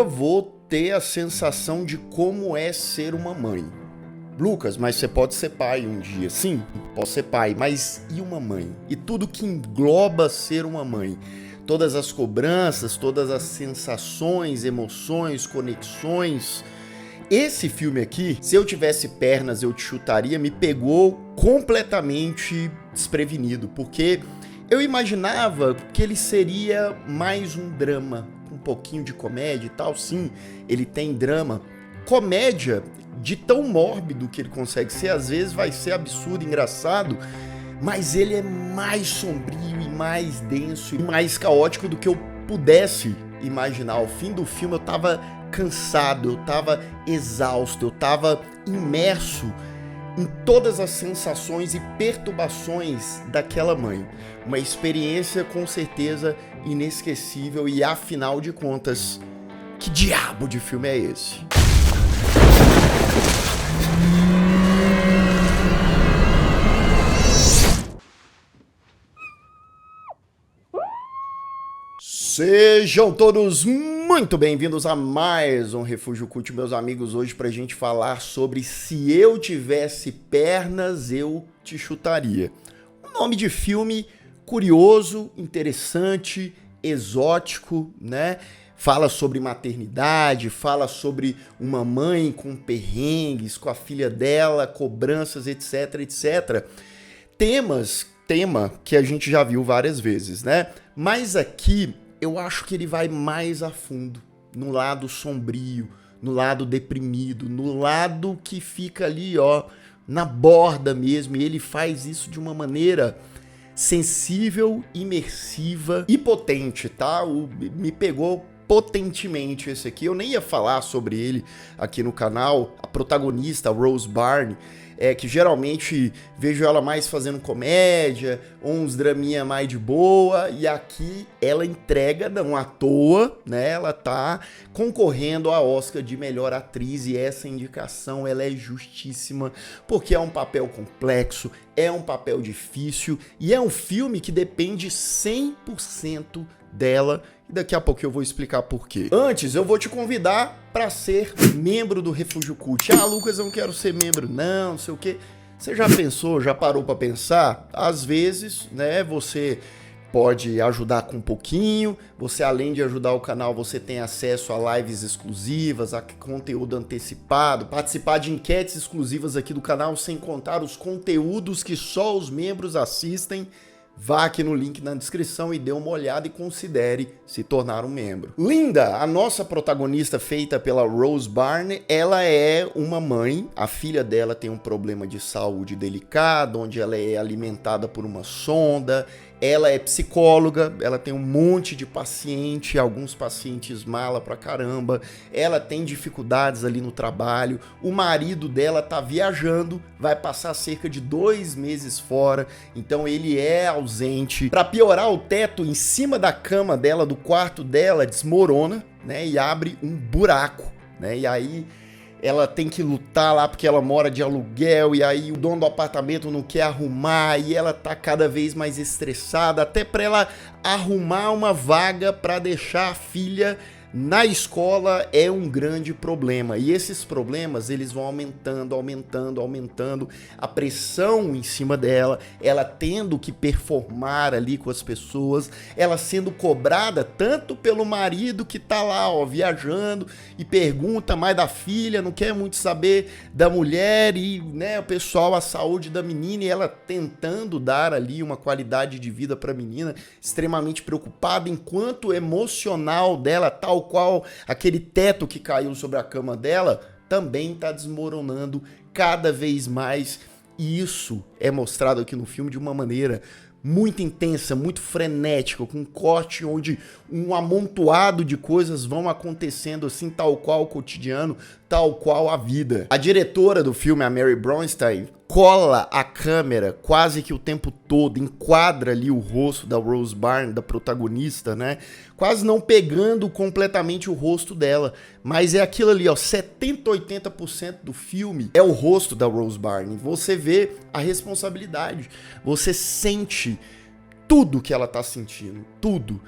nunca vou ter a sensação de como é ser uma mãe. Lucas, mas você pode ser pai um dia. Sim, posso ser pai, mas e uma mãe? E tudo que engloba ser uma mãe? Todas as cobranças, todas as sensações, emoções, conexões. Esse filme aqui, Se Eu Tivesse Pernas Eu Te Chutaria, me pegou completamente desprevenido, porque eu imaginava que ele seria mais um drama, um pouquinho de comédia e tal. Sim, ele tem drama. Comédia de tão mórbido que ele consegue ser, às vezes vai ser absurdo, engraçado, mas ele é mais sombrio e mais denso e mais caótico do que eu pudesse imaginar. Ao fim do filme eu tava cansado, eu tava exausto, eu tava imerso em todas as sensações e perturbações daquela mãe. Uma experiência com certeza inesquecível e, afinal de contas, que diabo de filme é esse? Sejam todos muito bem-vindos a mais um Refúgio Cult, meus amigos, hoje pra gente falar sobre Se Eu Tivesse Pernas, Eu Te Chutaria. Um nome de filme curioso, interessante, exótico, né? Fala sobre maternidade, fala sobre uma mãe com perrengues, com a filha dela, cobranças, etc, etc. Tema que a gente já viu várias vezes, né? Mas aqui eu acho que ele vai mais a fundo, no lado sombrio, no lado deprimido, no lado que fica ali, ó, na borda mesmo, e ele faz isso de uma maneira sensível, imersiva e potente, tá? Me pegou potentemente esse aqui. Eu nem ia falar sobre ele aqui no canal. A protagonista, a Rose Byrne, que geralmente vejo ela mais fazendo comédia, ou uns draminha mais de boa, e aqui ela entrega, não à toa, né? Ela tá concorrendo ao Oscar de melhor atriz, e essa indicação ela é justíssima, porque é um papel complexo, é um papel difícil, e é um filme que depende 100% dela, e daqui a pouco eu vou explicar por quê. Antes, eu vou te convidar para ser membro do Refúgio Cult. Ah, Lucas, eu não quero ser membro, não sei o quê. Você já pensou, já parou para pensar? Às vezes, né, você pode ajudar com um pouquinho, você além de ajudar o canal, você tem acesso a lives exclusivas, a conteúdo antecipado, participar de enquetes exclusivas aqui do canal, sem contar os conteúdos que só os membros assistem. Vá aqui no link na descrição e dê uma olhada e considere se tornar um membro. Linda, a nossa protagonista feita pela Rose Byrne, ela é uma mãe, a filha dela tem um problema de saúde delicado, onde ela é alimentada por uma sonda, ela é psicóloga, ela tem um monte de paciente, alguns pacientes mala pra caramba, ela tem dificuldades ali no trabalho, o marido dela tá viajando, vai passar cerca de 2 meses fora, então ele é ausente. Pra piorar, o teto em cima da cama dela, do quarto dela, desmorona, né, e abre um buraco, né, e aí ela tem que lutar lá porque ela mora de aluguel, e aí o dono do apartamento não quer arrumar, e ela tá cada vez mais estressada, até para ela arrumar uma vaga para deixar a filha na escola é um grande problema. E esses problemas, eles vão aumentando, a pressão em cima dela, ela tendo que performar ali com as pessoas, ela sendo cobrada tanto pelo marido que tá lá, ó, viajando e pergunta mais da filha, não quer muito saber da mulher, e, né, o pessoal, a saúde da menina, e ela tentando dar ali uma qualidade de vida pra menina, extremamente preocupada, enquanto o emocional dela, tal qual aquele teto que caiu sobre a cama dela, também está desmoronando cada vez mais. E isso é mostrado aqui no filme de uma maneira muito intensa, muito frenética, com um corte onde um amontoado de coisas vão acontecendo assim, tal qual o cotidiano, tal qual a vida. A diretora do filme, a Mary Bronstein, cola a câmera quase que o tempo todo, enquadra ali o rosto da Rose Byrne, da protagonista, né? Quase não pegando completamente o rosto dela, mas é aquilo ali, ó, 70, 80% do filme é o rosto da Rose Byrne. Você vê a responsabilidade, você sente tudo que ela tá sentindo, tudo.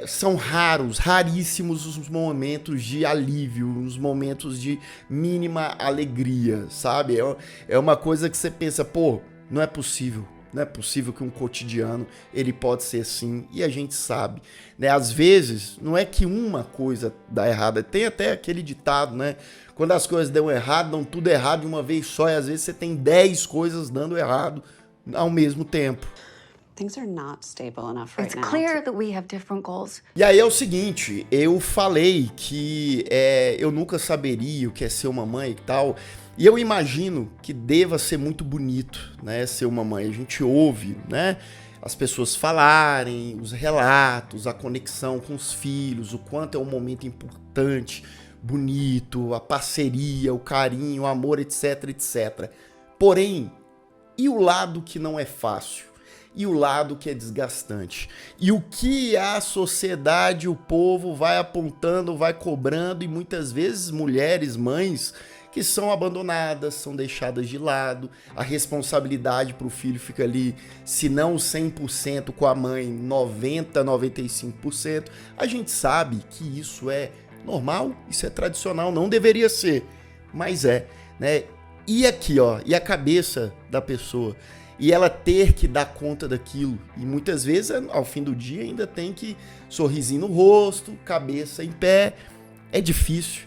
São raríssimos os momentos de alívio, os momentos de mínima alegria, sabe? É uma coisa que você pensa, pô, não é possível que um cotidiano ele pode ser assim, e a gente sabe, né? Às vezes, não é que uma coisa dá errado, tem até aquele ditado, né? Quando as coisas dão errado, dão tudo errado de uma vez só, e às vezes você tem 10 coisas dando errado ao mesmo tempo. Things are not stable enough right It's now. clear that we have different goals. E aí é o seguinte, eu falei que eu nunca saberia o que é ser uma mãe e tal, e eu imagino que deva ser muito bonito, né, ser uma mãe. A gente ouve, né, as pessoas falarem, os relatos, a conexão com os filhos, o quanto é um momento importante, bonito, a parceria, o carinho, o amor, etc, etc. Porém, e o lado que não é fácil? E o lado que é desgastante? E o que a sociedade, o povo vai apontando, vai cobrando, e muitas vezes mulheres, mães, que são abandonadas, são deixadas de lado, a responsabilidade para o filho fica ali, se não 100% com a mãe, 90%, 95%. A gente sabe que isso é normal, isso é tradicional, não deveria ser, mas né? E aqui, ó, e a cabeça da pessoa? E ela ter que dar conta daquilo. E muitas vezes, ao fim do dia, ainda tem que sorrisinho no rosto, cabeça em pé. É difícil,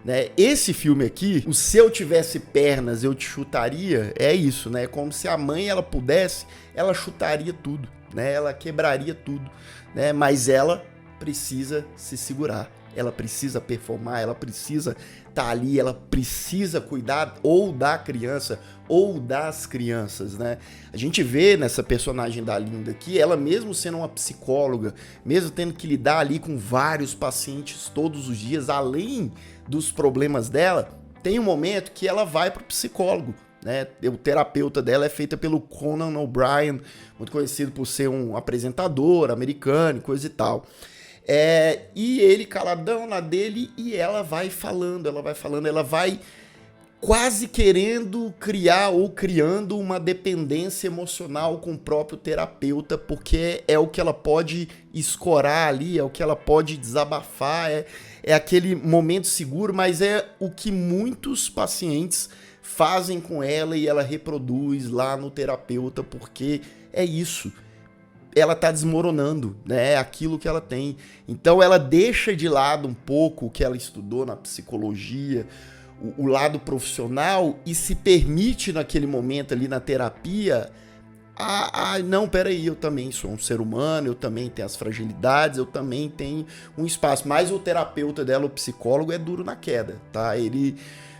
né? Esse filme aqui, o Se Eu Tivesse Pernas, Eu Te Chutaria, é isso, né? Como se a mãe, ela pudesse, ela chutaria tudo, né? Ela quebraria tudo, né? Mas ela precisa se segurar. Ela precisa performar, ela precisa estar ali, ela precisa cuidar ou da criança ou das crianças, né? A gente vê nessa personagem da Linda aqui, ela mesmo sendo uma psicóloga, mesmo tendo que lidar ali com vários pacientes todos os dias, além dos problemas dela, tem um momento que ela vai pro psicólogo, né? O terapeuta dela é feita pelo Conan O'Brien, muito conhecido por ser um apresentador americano e coisa e tal. E ele caladão na dele, e ela vai falando, ela vai quase querendo criar ou criando uma dependência emocional com o próprio terapeuta, porque é o que ela pode escorar ali, é o que ela pode desabafar, é aquele momento seguro, mas é o que muitos pacientes fazem com ela e ela reproduz lá no terapeuta, porque é isso. Ela tá desmoronando, né? Aquilo que ela tem. Então ela deixa de lado um pouco o que ela estudou na psicologia, o lado profissional, e se permite naquele momento ali na terapia, não, peraí, eu também sou um ser humano, eu também tenho as fragilidades, eu também tenho um espaço. Mas o terapeuta dela, o psicólogo, é duro na queda, tá? Ele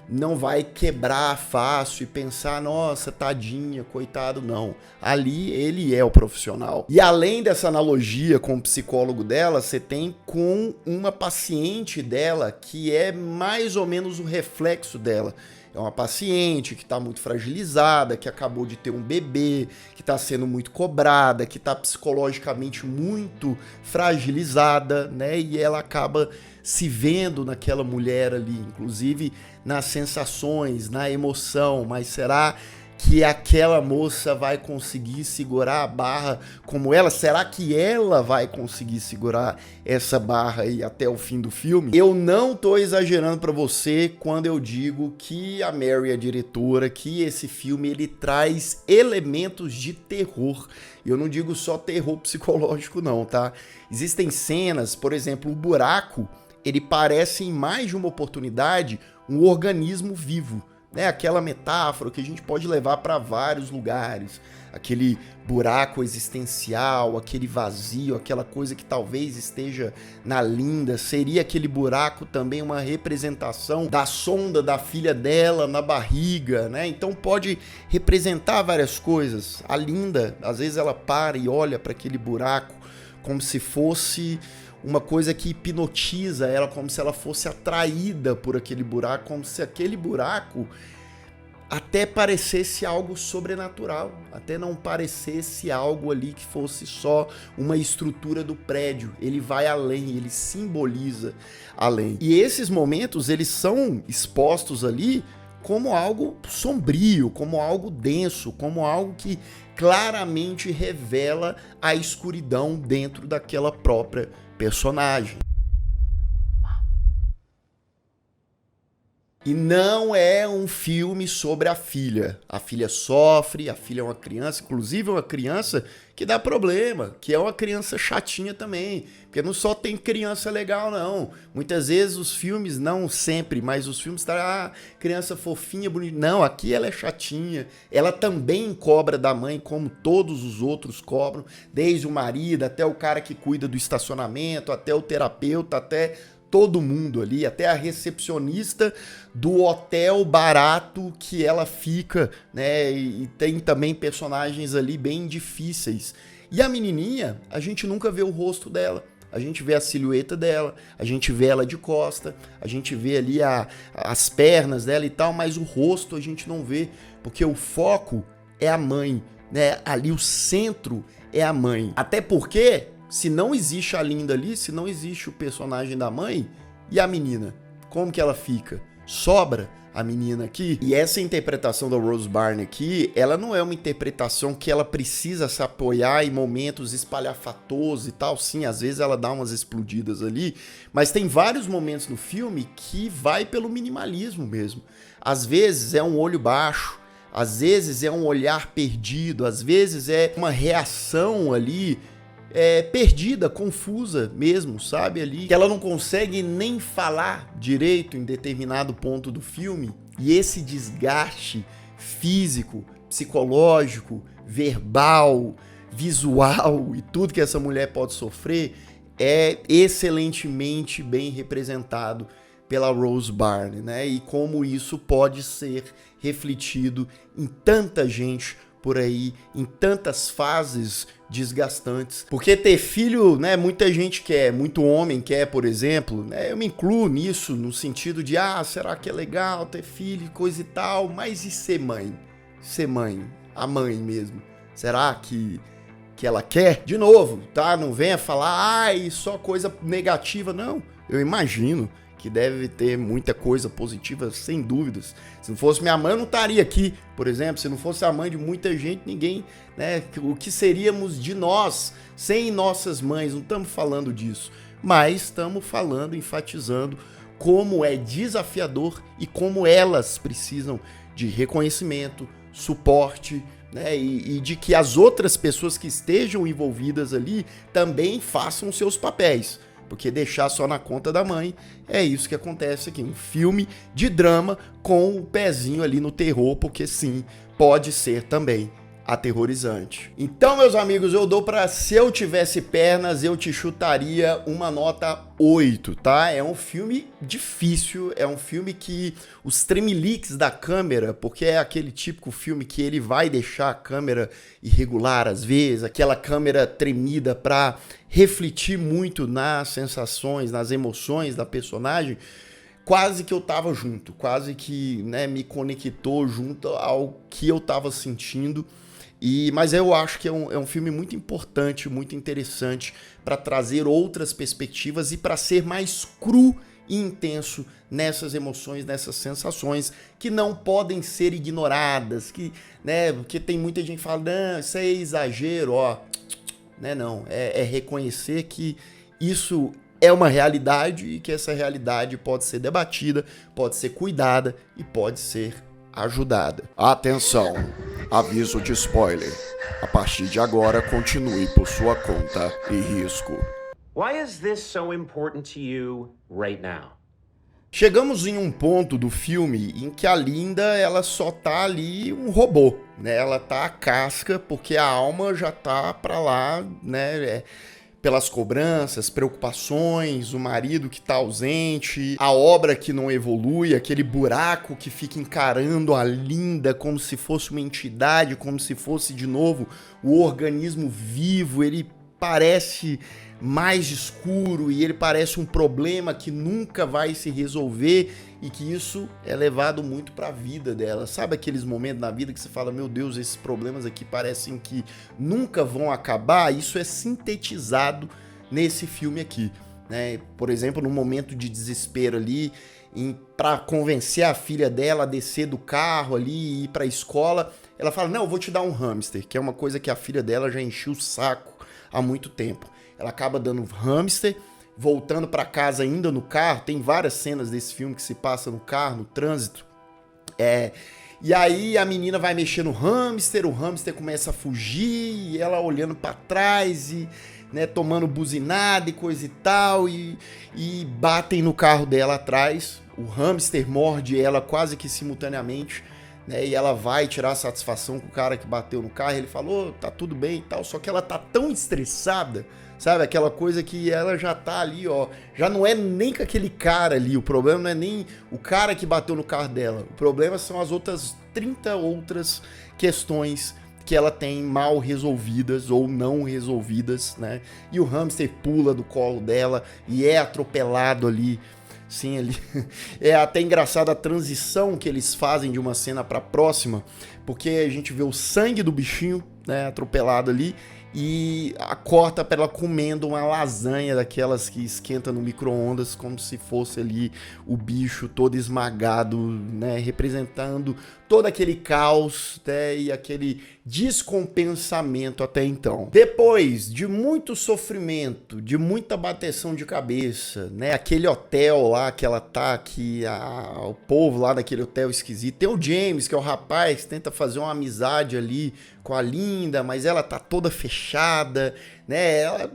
não vai quebrar fácil e pensar, nossa, tadinha, coitado, não. Ali ele é o profissional. E além dessa analogia com o psicólogo dela, você tem com uma paciente dela que é mais ou menos o reflexo dela. É uma paciente que está muito fragilizada, que acabou de ter um bebê, que está sendo muito cobrada, que está psicologicamente muito fragilizada, né? E ela acaba se vendo naquela mulher ali, inclusive nas sensações, na emoção. Mas será que aquela moça vai conseguir segurar a barra como ela? Será que ela vai conseguir segurar essa barra aí até o fim do filme? Eu não tô exagerando pra você quando eu digo que a Mary, a diretora, que esse filme ele traz elementos de terror. Eu não digo só terror psicológico não, tá? Existem cenas, por exemplo, o buraco, ele parece em mais de uma oportunidade um organismo vivo, né? Aquela metáfora que a gente pode levar para vários lugares, aquele buraco existencial, aquele vazio, aquela coisa que talvez esteja na Linda, seria aquele buraco também uma representação da sonda da filha dela na barriga, né? Então pode representar várias coisas. A Linda, às vezes ela para e olha para aquele buraco como se fosse uma coisa que hipnotiza ela, como se ela fosse atraída por aquele buraco, como se aquele buraco até parecesse algo sobrenatural, até não parecesse algo ali que fosse só uma estrutura do prédio. Ele vai além, ele simboliza além. E esses momentos, eles são expostos ali como algo sombrio, como algo denso, como algo que claramente revela a escuridão dentro daquela própria personagem. E não é um filme sobre a filha. A filha sofre, a filha é uma criança, inclusive é uma criança que dá problema, que é uma criança chatinha também. Porque não só tem criança legal, não. Muitas vezes os filmes, não sempre, mas os filmes tá criança fofinha, bonita. Não, aqui ela é chatinha. Ela também cobra da mãe, como todos os outros cobram. Desde o marido, até o cara que cuida do estacionamento, até o terapeuta, até todo mundo ali, até a recepcionista do hotel barato que ela fica, né? E tem também personagens ali bem difíceis. E a menininha, a gente nunca vê o rosto dela. A gente vê a silhueta dela, a gente vê ela de costa, a gente vê ali as pernas dela e tal, mas o rosto a gente não vê, porque o foco é a mãe, né? Ali o centro é a mãe. Até porque se não existe a Linda ali, se não existe o personagem da mãe, e a menina? Como que ela fica? Sobra a menina aqui? E essa interpretação da Rose Byrne aqui, ela não é uma interpretação que ela precisa se apoiar em momentos espalhafatosos e tal. Sim, às vezes ela dá umas explodidas ali, mas tem vários momentos no filme que vai pelo minimalismo mesmo. Às vezes é um olho baixo, às vezes é um olhar perdido, às vezes é uma reação ali perdida, confusa mesmo, sabe, ali, que ela não consegue nem falar direito em determinado ponto do filme, e esse desgaste físico, psicológico, verbal, visual e tudo que essa mulher pode sofrer é excelentemente bem representado pela Rose Byrne, né, e como isso pode ser refletido em tanta gente por aí, em tantas fases desgastantes. Porque ter filho, né, muita gente quer, muito homem quer, por exemplo, né, eu me incluo nisso, no sentido de, será que é legal ter filho, coisa e tal, mas e ser mãe? Ser mãe, a mãe mesmo, será que ela quer? De novo, tá, não venha falar, só coisa negativa, não, eu imagino que deve ter muita coisa positiva, sem dúvidas. Se não fosse minha mãe, eu não estaria aqui, por exemplo. Se não fosse a mãe de muita gente, ninguém, né? O que seríamos de nós sem nossas mães? Não estamos falando disso, mas estamos falando, enfatizando como é desafiador e como elas precisam de reconhecimento, suporte, né? E de que as outras pessoas que estejam envolvidas ali também façam seus papéis. Porque deixar só na conta da mãe, é isso que acontece aqui. Um filme de drama com o pezinho ali no terror, porque sim, pode ser também aterrorizante. Então, meus amigos, eu dou pra Se Eu Tivesse Pernas, eu te chutaria uma nota 8, tá? É um filme difícil, é um filme que os tremeliques da câmera, porque é aquele típico filme que ele vai deixar a câmera irregular às vezes, aquela câmera tremida pra refletir muito nas sensações, nas emoções da personagem. Quase que eu tava junto, quase que, né, me conectou junto ao que eu tava sentindo. Mas eu acho que é um filme muito importante, muito interessante para trazer outras perspectivas e para ser mais cru e intenso nessas emoções, nessas sensações que não podem ser ignoradas, né, porque tem muita gente que fala, não, isso é exagero, né, não, é reconhecer que isso é uma realidade e que essa realidade pode ser debatida, pode ser cuidada e pode ser ajudada. Atenção, aviso de spoiler. A partir de agora, continue por sua conta e risco. Why is this so important to you right now? Chegamos em um ponto do filme em que a Linda, ela só tá ali um robô, né? Ela tá a casca porque a alma já tá pra lá, né? Pelas cobranças, preocupações, o marido que tá ausente, a obra que não evolui, aquele buraco que fica encarando a Linda como se fosse uma entidade, como se fosse, de novo, o organismo vivo. Ele parece mais escuro e ele parece um problema que nunca vai se resolver e que isso é levado muito para a vida dela. Sabe aqueles momentos na vida que você fala, meu Deus, esses problemas aqui parecem que nunca vão acabar? Isso é sintetizado nesse filme aqui, né? Por exemplo, no momento de desespero ali, pra convencer a filha dela a descer do carro ali e ir pra escola. Ela fala, não, eu vou te dar um hamster, que é uma coisa que a filha dela já encheu o saco há muito tempo. Ela acaba dando um hamster, voltando pra casa ainda no carro. Tem várias cenas desse filme que se passa no carro, no trânsito. E aí a menina vai mexer no hamster, o hamster começa a fugir, e ela olhando pra trás e, né, tomando buzinada e coisa e tal, e batem no carro dela atrás. O hamster morde ela quase que simultaneamente, né, e ela vai tirar satisfação com o cara que bateu no carro. Ele falou, tá tudo bem e tal, só que ela tá tão estressada, sabe? Aquela coisa que ela já tá ali, ó. Já não é nem com aquele cara ali. O problema não é nem o cara que bateu no carro dela. O problema são as outras 30 outras questões que ela tem mal resolvidas ou não resolvidas, né? E o hamster pula do colo dela e é atropelado ali. Sim, ali. É até engraçado a transição que eles fazem de uma cena pra próxima, porque a gente vê o sangue do bichinho, né, atropelado ali, e corta para ela comendo uma lasanha daquelas que esquenta no micro-ondas, como se fosse ali o bicho todo esmagado, né, representando todo aquele caos, né, e aquele descompensamento até então. Depois de muito sofrimento, de muita bateção de cabeça, né, aquele hotel lá que ela tá, que o povo lá daquele hotel esquisito, tem o James, que é o rapaz que tenta fazer uma amizade ali com a Linda, mas ela tá toda fechada, né? Ela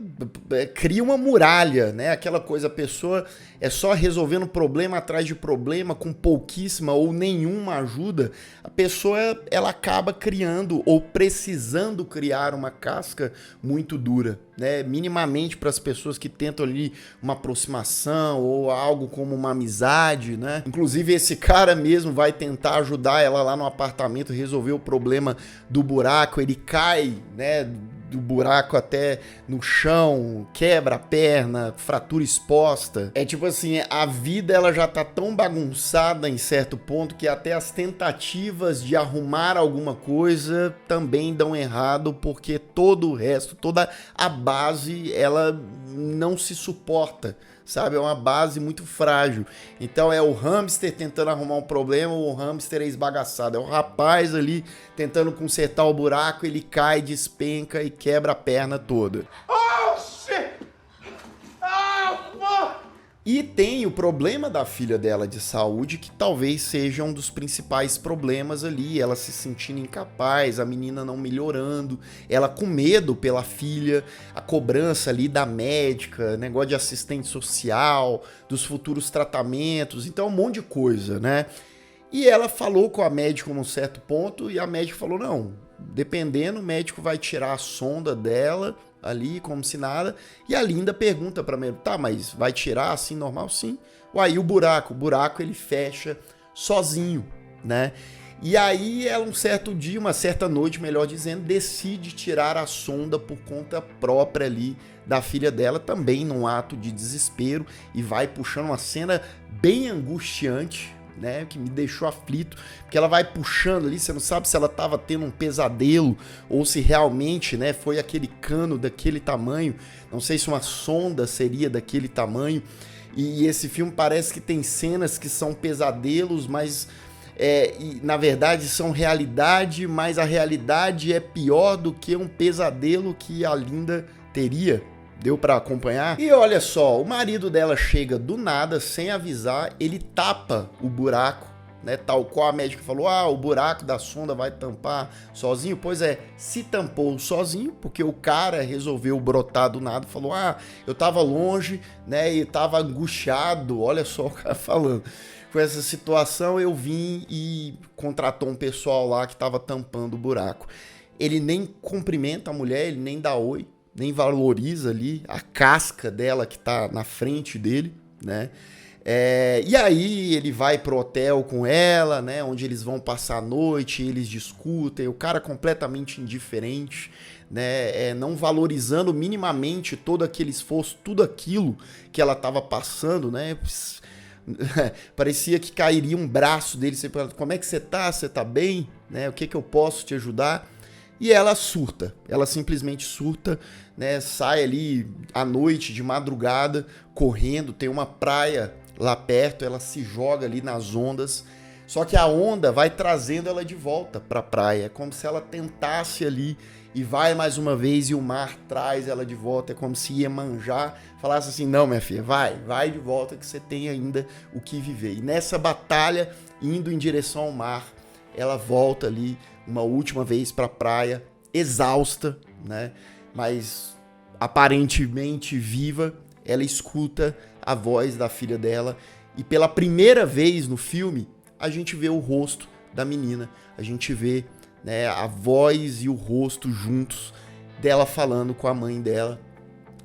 cria uma muralha, né? Aquela coisa, a pessoa é só resolvendo problema atrás de problema, com pouquíssima ou nenhuma ajuda. A pessoa, ela acaba criando ou precisando criar uma casca muito dura, né? Minimamente para as pessoas que tentam ali uma aproximação ou algo como uma amizade, né? Inclusive esse cara mesmo vai tentar ajudar ela lá no apartamento, resolver o problema do buraco. Ele cai, né, do buraco até no chão, quebra a perna, fratura exposta. É tipo assim, a vida ela já tá tão bagunçada em certo ponto que até as tentativas de arrumar alguma coisa também dão errado, porque todo o resto, toda a base, ela não se suporta, sabe? É uma base muito frágil. Então é o hamster tentando arrumar um problema, o hamster é esbagaçado. É o rapaz ali tentando consertar o buraco, ele cai, despenca e quebra a perna toda. Oh, shit! Oh, fuck! E tem o problema da filha dela de saúde, que talvez seja um dos principais problemas ali, ela se sentindo incapaz, a menina não melhorando, ela com medo pela filha, a cobrança ali da médica, negócio de assistente social, dos futuros tratamentos, então um monte de coisa, né? E ela falou com a médica num certo ponto, e a médica falou, não, dependendo, o médico vai tirar a sonda dela ali, como se nada, e a Linda pergunta pra mim, tá, mas vai tirar assim, normal? Sim. Uai, e o buraco ele fecha sozinho, né? E aí ela um certo dia, uma certa noite, melhor dizendo, decide tirar a sonda por conta própria ali da filha dela, também num ato de desespero, e vai puxando uma cena bem angustiante, né, que me deixou aflito, porque ela vai puxando ali, você não sabe se ela tava tendo um pesadelo ou se realmente, né, foi aquele cano daquele tamanho, não sei se uma sonda seria daquele tamanho, e esse filme parece que tem cenas que são pesadelos, mas e, na verdade são realidade, mas a realidade é pior do que um pesadelo que a Linda teria. Deu pra acompanhar? E olha só, o marido dela chega do nada, sem avisar, ele tapa o buraco, né? Tal qual a médica falou, o buraco da sonda vai tampar sozinho. Pois é, se tampou sozinho, porque o cara resolveu brotar do nada, falou, eu tava longe, né? E tava angustiado, olha só o cara falando. Com essa situação, eu vim e contratou um pessoal lá que tava tampando o buraco. Ele nem cumprimenta a mulher, ele nem dá oi, nem valoriza ali a casca dela que tá na frente dele, né? E aí ele vai pro hotel com ela, né? Onde eles vão passar a noite, eles discutem, o cara completamente indiferente, né? Não valorizando minimamente todo aquele esforço, tudo aquilo que ela tava passando, né? Parecia que cairia um braço dele, você pergunta, como é que você tá? Você tá bem? Né? O que eu posso te ajudar? E ela surta, ela simplesmente surta, né? Sai ali à noite, de madrugada, correndo, tem uma praia lá perto, ela se joga ali nas ondas, só que a onda vai trazendo ela de volta para a praia, é como se ela tentasse ali e vai mais uma vez e o mar traz ela de volta, é como se Iemanjá falasse assim, não minha filha, vai de volta que você tem ainda o que viver. E nessa batalha, indo em direção ao mar, ela volta ali uma última vez para a praia, exausta, né? Mas aparentemente viva, ela escuta a voz da filha dela e pela primeira vez no filme a gente vê o rosto da menina, a gente vê, né, a voz e o rosto juntos dela falando com a mãe dela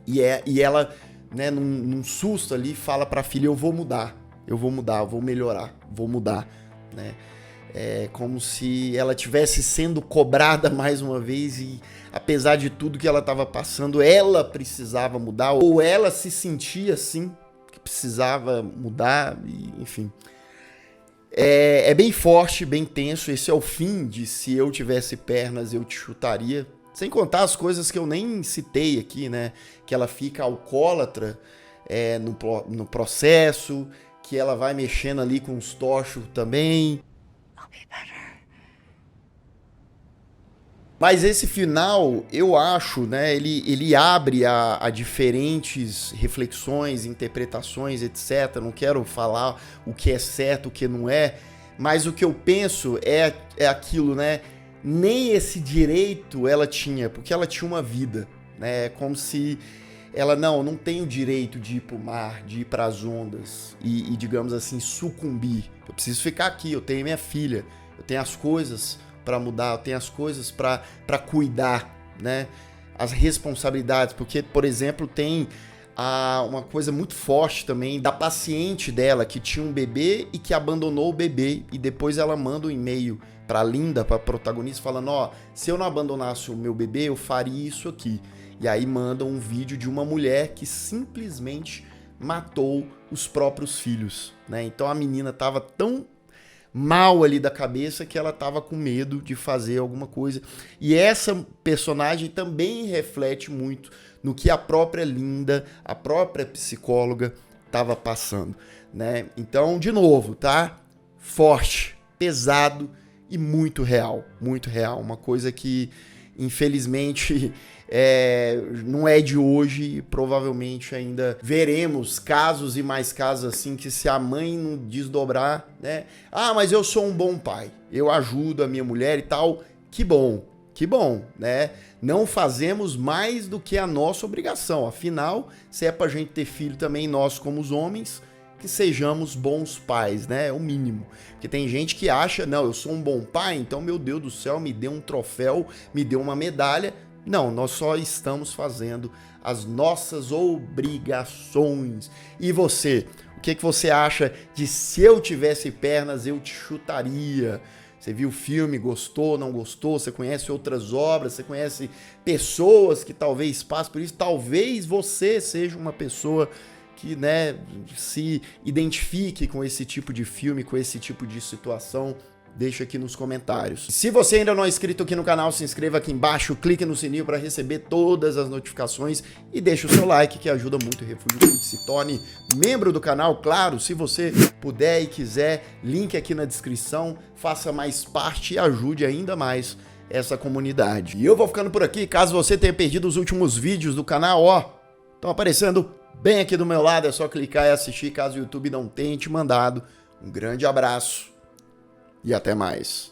e ela, né, num susto ali fala para a filha, eu vou mudar, eu vou melhorar, vou mudar, né? É como se ela tivesse sendo cobrada mais uma vez e apesar de tudo que ela estava passando, ela precisava mudar ou ela se sentia assim, que precisava mudar, e, enfim. É bem forte, bem tenso, esse é o fim de Se Eu Tivesse Pernas Eu Te Chutaria. Sem contar as coisas que eu nem citei aqui, né? Que ela fica alcoólatra no processo, que ela vai mexendo ali com os tochos também. Mas esse final, eu acho, né, ele abre a diferentes reflexões, interpretações, etc. Não quero falar o que é certo, o que não é, mas o que eu penso é aquilo, né? Nem esse direito ela tinha, porque ela tinha uma vida, né? É como se ela não tem o direito de ir pro mar, de ir pras ondas e digamos assim, sucumbir. Eu preciso ficar aqui, eu tenho minha filha, eu tenho as coisas para mudar, eu tenho as coisas para cuidar, né? As responsabilidades, porque, por exemplo, tem uma coisa muito forte também da paciente dela, que tinha um bebê e que abandonou o bebê, e depois ela manda um e-mail pra Linda, pra protagonista, falando, ó, se eu não abandonasse o meu bebê, eu faria isso aqui. E aí manda um vídeo de uma mulher que simplesmente matou os próprios filhos, né? Então a menina tava tão mal ali da cabeça que ela tava com medo de fazer alguma coisa. E essa personagem também reflete muito no que a própria Linda, a própria psicóloga, tava passando, né? Então, de novo, tá? Forte, pesado e muito real, muito real. Uma coisa que, infelizmente, não é de hoje e provavelmente ainda veremos casos e mais casos assim que se a mãe não desdobrar, né? Ah, mas eu sou um bom pai, eu ajudo a minha mulher e tal. Que bom, né? Não fazemos mais do que a nossa obrigação. Afinal, se é pra gente ter filho também, nós como os homens, que sejamos bons pais, né? É o mínimo. Porque tem gente que acha, não, eu sou um bom pai, então, meu Deus do céu, me deu um troféu, me deu uma medalha. Não, nós só estamos fazendo as nossas obrigações. E você? O que você acha de Se Eu Tivesse Pernas, Eu Te Chutaria? Você viu o filme, gostou, não gostou? Você conhece outras obras? Você conhece pessoas que talvez passem por isso? Talvez você seja uma pessoa que, né, se identifique com esse tipo de filme, com esse tipo de situação. Deixa aqui nos comentários. Se você ainda não é inscrito aqui no canal, se inscreva aqui embaixo, clique no sininho para receber todas as notificações e deixa o seu like que ajuda muito o Refúgio Geek. Se torne membro do canal, claro, se você puder e quiser, link aqui na descrição, faça mais parte e ajude ainda mais essa comunidade. E eu vou ficando por aqui, caso você tenha perdido os últimos vídeos do canal, ó, estão aparecendo bem aqui do meu lado, é só clicar e assistir caso o YouTube não tenha te mandado. Um grande abraço. E até mais.